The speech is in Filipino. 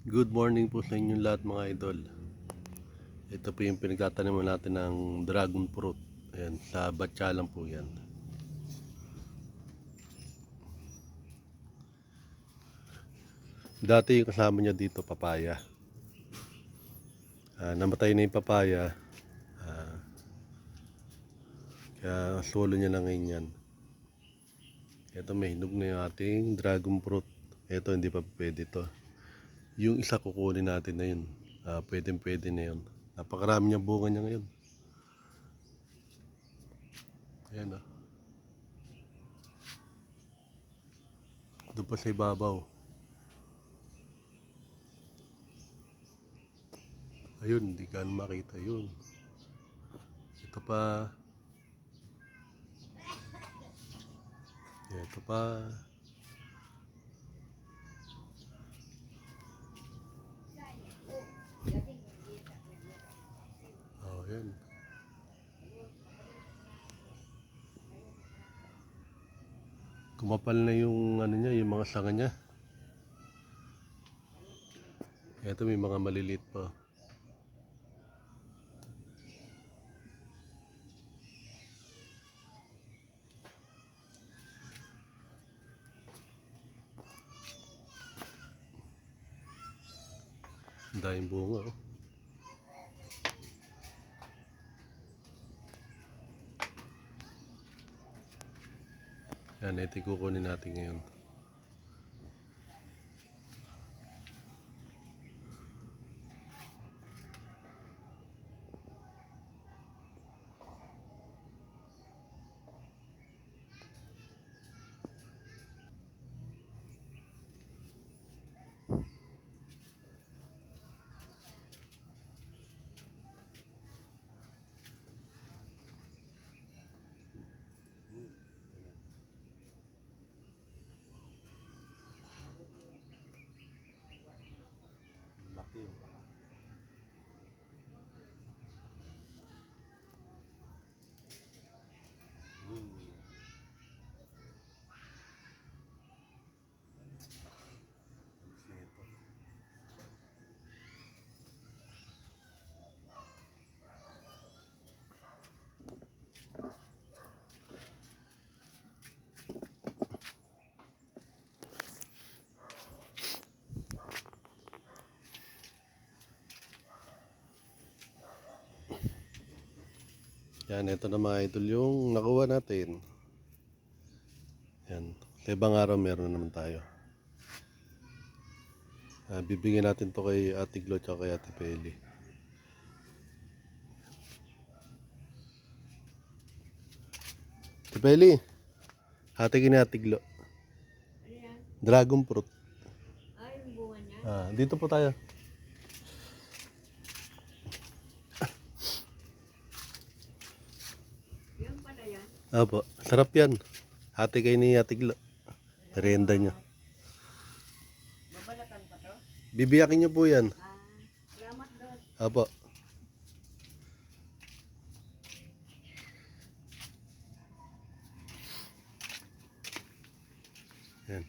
Good morning po sa inyong lahat mga idol. Ito po yung pinagtataniman natin ng dragon fruit. Ayan, sa batya lang po yan. Dati yung kasama niya dito papaya. Namatay na yung papaya. Kaya solo niya lang ngayon yan. Ito may hinog na yung ating dragon fruit. Ito hindi pa pwede to. Yung isa kukunin natin na yun. Pwede na yun. Napakarami niyang bunga niya ngayon. Ayan ah. Doon pa sa ibabaw. Ayun, hindi ka makita yun. Ito pa. Ito pa. Oh, yan. Kumapal na yung ano niya, yung mga sanga niya. Ito may mga maliliit pa. Ang daming bunga oh. Yan, ito kukunin natin ngayon. Laki oh. Yan, ito na mga idol yung nakuha natin. Yan, sa ibang araw meron naman tayo. Bibigyan natin to kay Ate Glo at kay Ate Peli. Ate Peli, hati ka ni Ate Glo. Dragon fruit. Ay, yung bunga niya. Dito po tayo. Yung pala yan. Apo, sarap yan. Hati kayo ni Ate Glo. Merienda nyo. Babalatan pa to? Bibiyakin nyo po yan. Salamat doon. Apo. Yan.